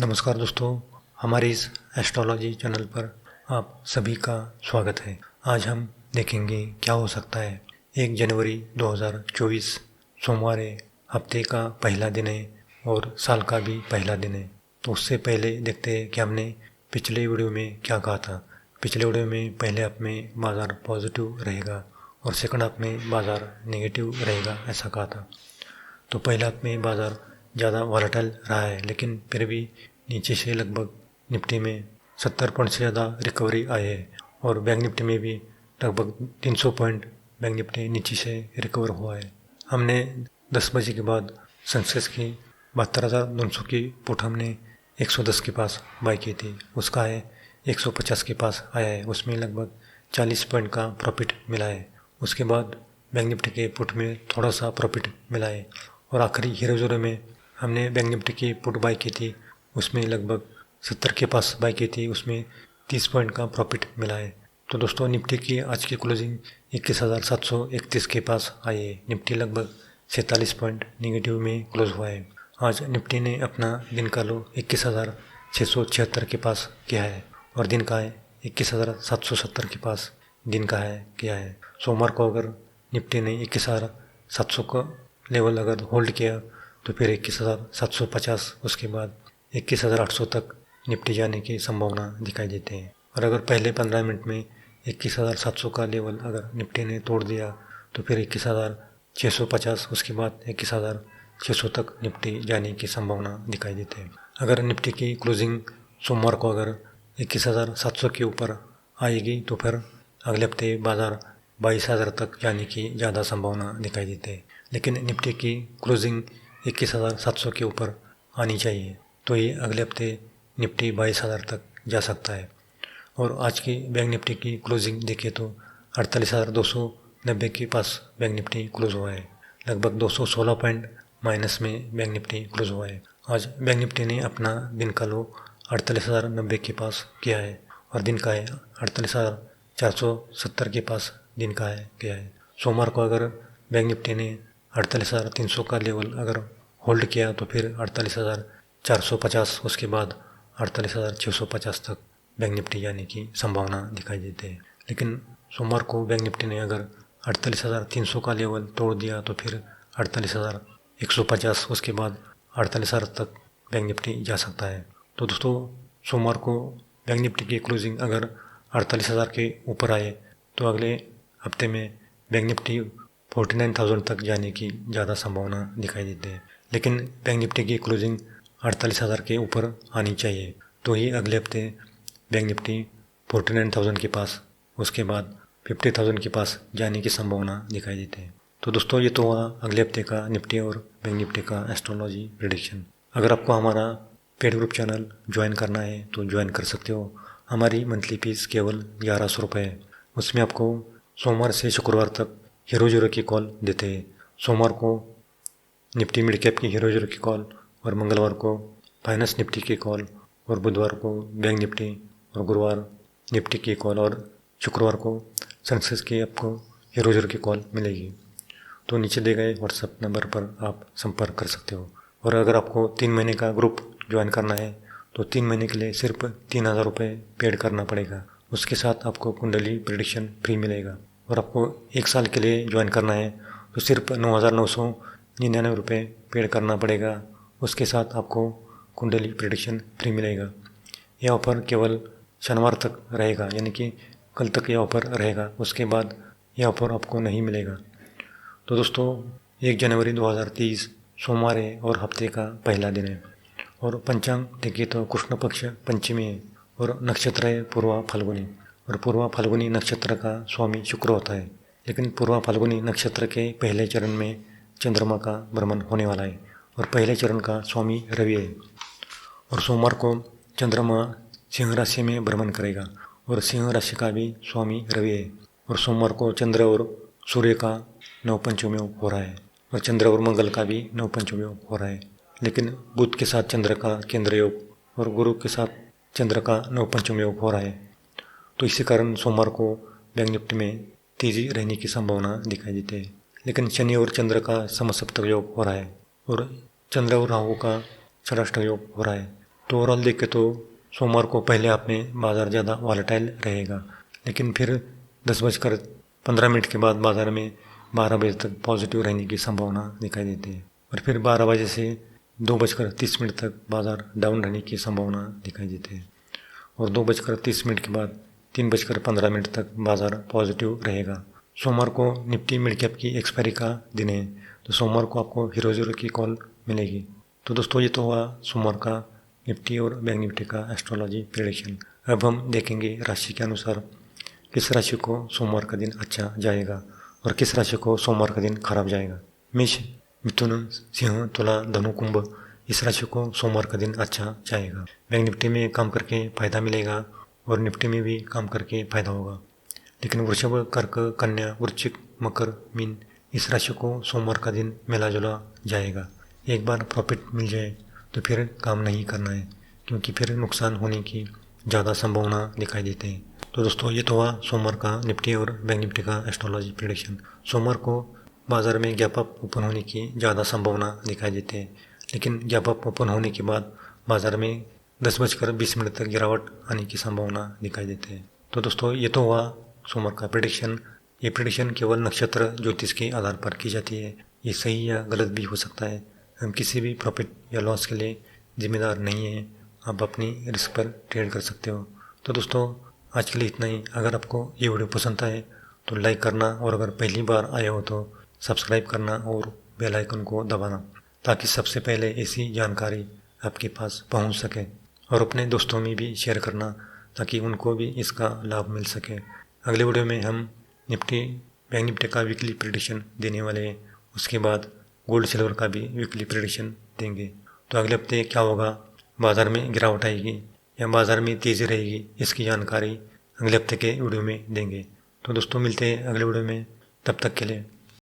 नमस्कार दोस्तों, हमारे इस एस्ट्रोलॉजी चैनल पर आप सभी का स्वागत है। आज हम देखेंगे क्या हो सकता है। 1 जनवरी 2024 सोमवार है, हफ्ते का पहला दिन है और साल का भी पहला दिन है। तो उससे पहले देखते हैं कि हमने पिछले वीडियो में क्या कहा था। पिछले वीडियो में पहले हाफ में बाज़ार पॉजिटिव रहेगा और सेकंड हाफ में बाज़ार नेगेटिव रहेगा, ऐसा कहा था। तो पहले हाफ में बाज़ार ज़्यादा वॉलेटाइल रहा है, लेकिन फिर भी नीचे से लगभग निफ्टी में 70 पॉइंट से ज़्यादा रिकवरी आई है और बैंक निफ्टी में भी लगभग 300 पॉइंट बैंक निफ्टी नीचे से रिकवर हुआ है। हमने 10 बजे के बाद सेंसेक्स की 72,900 की पुट हमने 110 के पास बाई की थी। उसका है 150 के पास आया है, उसमें लगभग 40 पॉइंट का प्रॉफिट मिला है। उसके बाद बैंक निफ्टी के पुट में थोड़ा सा प्रॉफिट मिला है और आखिरी हीरो ज़ीरो में हमने बैंक निफ्टी की पुट बाई की थी, उसमें लगभग 70 के पास बाई की थी, उसमें 30 पॉइंट का प्रॉफिट मिला है। तो दोस्तों, निफ्टी की आज की क्लोजिंग 21,731 के पास आई है। निफ्टी लगभग 47 पॉइंट निगेटिव में क्लोज हुआ है। आज निफ्टी ने अपना दिन का लो 21,676 के पास किया है और दिन का है 21,770 के पास दिन का है किया है। सोमवार को अगर निफ्टी ने 21,700 का लेवल अगर होल्ड किया तो फिर 21,750, उसके बाद 21,800 तक निफ्टी जाने की संभावना दिखाई देते हैं। और अगर पहले 15 मिनट में 21,700 का लेवल अगर निफ्टी ने तोड़ दिया तो फिर 21,650, उसके बाद 21,600 तक निफ्टी जाने की संभावना दिखाई देते हैं। अगर निफ्टी की क्लोजिंग सोमवार को अगर 21,700 के ऊपर आएगी तो फिर अगले हफ्ते बाज़ार 22,000 तक जाने की ज़्यादा संभावना दिखाई देती है। लेकिन निफ्टी की क्लोजिंग 21,700 के ऊपर आनी चाहिए, तो ये अगले हफ्ते निफ्टी 22,000 तक जा सकता है। और आज की बैंक निफ्टी की क्लोजिंग देखें तो 48,290 के पास बैंक निफ्टी क्लोज हुआ है। लगभग 216 पॉइंट माइनस में बैंक निफ्टी क्लोज हुआ है। आज बैंक निफ्टी ने अपना दिन का लो 48,090 के पास किया है और दिन का है 48,470 के पास दिन का है किया है। सोमवार को अगर बैंक निफ्टी ने 48,300 का लेवल अगर होल्ड किया तो फिर 48,450, उसके बाद 48,650 तक बैंक निफ्टी जाने की संभावना दिखाई देती है। लेकिन सोमवार को बैंक निफ्टी ने अगर 48,300 का लेवल तोड़ दिया तो फिर 48,150, उसके बाद 48,000 तक बैंक निफ्टी जा सकता है। तो दोस्तों, सोमवार को बैंक निफ्टी की क्लोजिंग अगर 48,000 के ऊपर आए तो अगले हफ्ते में बैंक निफ्टी 49,000 तक जाने की ज़्यादा संभावना दिखाई देती है। लेकिन बैंक निफ्टी की क्लोजिंग 48,000 के ऊपर आनी चाहिए, तो ही अगले हफ्ते बैंक निफ्टी 49,000 के पास, उसके बाद 50,000 के पास जाने की संभावना दिखाई देती है। तो दोस्तों, ये तो हुआ अगले हफ्ते का निफ्टी और बैंक निफ्टी का एस्ट्रोलॉजी प्रेडिक्शन। अगर आपको हमारा पेड ग्रुप चैनल ज्वाइन करना है तो ज्वाइन कर सकते हो। हमारी मंथली फीस केवल 1100 रुपये है। उसमें आपको सोमवार से शुक्रवार तक हीरो ज़ीरो की कॉल देते हैं। सोमवार को निफ्टी मिड कैप की हीरो ज़ीरो की कॉल और मंगलवार को फाइनेंस निफ्टी की कॉल और बुधवार को बैंक निफ्टी और गुरुवार निफ्टी की कॉल और शुक्रवार को सेंसेक्स की आपको हीरो ज़ीरो की कॉल मिलेगी। तो नीचे दिए गए व्हाट्सएप नंबर पर आप संपर्क कर सकते हो। और अगर आपको 3 महीने का ग्रुप ज्वाइन करना है तो 3 महीने के लिए सिर्फ 3,000 रुपये पेड करना पड़ेगा। उसके साथ आपको कुंडली प्रेडिक्शन फ्री मिलेगा। और आपको 1 साल के लिए ज्वाइन करना है तो सिर्फ 9,999 रुपये पेड करना पड़ेगा। उसके साथ आपको कुंडली प्रेडिक्शन फ्री मिलेगा। यह ऑफ़र केवल शनिवार तक रहेगा, यानी कि कल तक यह ऑफ़र रहेगा। उसके बाद यह ऑफ़र आपको नहीं मिलेगा। तो दोस्तों, 1 जनवरी 2023 सोमवार है और हफ्ते का पहला दिन है और पंचांग देखें तो कृष्ण पक्ष पंचमी है और नक्षत्र है पूर्वा फाल्गुनी। और पूर्वा फाल्गुनी नक्षत्र का स्वामी शुक्र होता है। लेकिन पूर्वा फाल्गुनी नक्षत्र के पहले चरण में चंद्रमा का भ्रमण होने वाला है और पहले चरण का स्वामी रवि है। और सोमवार को चंद्रमा सिंह राशि में भ्रमण करेगा और सिंह राशि का भी स्वामी रवि है। और सोमवार को चंद्र और सूर्य का नवपंचम योग हो रहा है और चंद्र और मंगल का भी नवपंचम योग हो रहा है। लेकिन बुध के साथ चंद्र का केंद्र योग और गुरु के साथ चंद्र का नवपंचम योग हो रहा है। तो इसी कारण सोमवार को बैंक निफ्टी में तेजी रहने की संभावना दिखाई देती है। लेकिन शनि और चंद्र का समसप्तक योग हो रहा है और चंद्र और राहु का षडाष्टक योग हो रहा है। तो ओवरऑल देखें तो सोमवार को पहले हाफ में बाज़ार ज़्यादा वॉलेटाइल रहेगा, लेकिन फिर 10:15 के बाद बाज़ार में 12 बजे तक पॉजिटिव रहने की संभावना दिखाई देती है और फिर 12 बजे से 2:30 तक बाज़ार डाउन रहने की संभावना दिखाई देती है और 2:30 के बाद 3:15 तक बाज़ार पॉजिटिव रहेगा। सोमवार को निफ्टी मिड कैप की एक्सपायरी का दिन है, तो सोमवार को आपको हीरो ज़ीरो की कॉल मिलेगी। तो दोस्तों ये तो हुआ सोमवार का निफ्टी और बैंक निफ्टी का एस्ट्रोलॉजी प्रेडिक्शन। अब हम देखेंगे राशि के अनुसार किस राशि को सोमवार का दिन अच्छा जाएगा और किस राशि को सोमवार का दिन खराब जाएगा। मेष, मिथुन, सिंह, तुला, धनु, कुंभ, इस राशि को सोमवार का दिन अच्छा जाएगा। बैंक निफ्टी में काम करके फायदा मिलेगा और निफ्टी में भी काम करके फायदा होगा। लेकिन वृषभ, कर्क, कन्या, वृश्चिक, मकर, मीन, इस राशि को सोमवार का दिन मिला जुला जाएगा। एक बार प्रॉफिट मिल जाए तो फिर काम नहीं करना है, क्योंकि फिर नुकसान होने की ज़्यादा संभावना दिखाई देते हैं। तो दोस्तों ये तो हुआ सोमवार का निफ्टी और बैंक निफ्टी का एस्ट्रोलॉजी प्रेडिक्शन। सोमवार को बाज़ार में गैप अप ओपन होने की ज़्यादा संभावना दिखाई देती है, लेकिन गैप अप ओपन होने के बाद बाज़ार में 10:20 तक गिरावट आने की संभावना दिखाई देती है। तो दोस्तों ये तो हुआ सोमवार का प्रेडिक्शन। ये प्रेडिक्शन केवल नक्षत्र ज्योतिष के आधार पर की जाती है। ये सही या गलत भी हो सकता है। हम किसी भी प्रॉफिट या लॉस के लिए जिम्मेदार नहीं हैं। आप अपनी रिस्क पर ट्रेड कर सकते हो। तो दोस्तों आज के लिए इतना ही। अगर आपको ये वीडियो पसंद आए तो लाइक करना और अगर पहली बार आए हो तो सब्सक्राइब करना और बेल आइकन को दबाना, ताकि सबसे पहले ऐसी जानकारी आपके पास पहुंच सके, और अपने दोस्तों में भी शेयर करना ताकि उनको भी इसका लाभ मिल सके। अगले वीडियो में हम निफ्टी बैंक निफ्टी का वीकली प्रेडिक्शन देने वाले हैं। उसके बाद गोल्ड सिल्वर का भी वीकली प्रेडिक्शन देंगे। तो अगले हफ्ते क्या होगा, बाज़ार में गिरावट आएगी या बाज़ार में तेज़ी रहेगी, इसकी जानकारी अगले हफ्ते के वीडियो में देंगे। तो दोस्तों मिलते हैं अगले वीडियो में, तब तक के लिए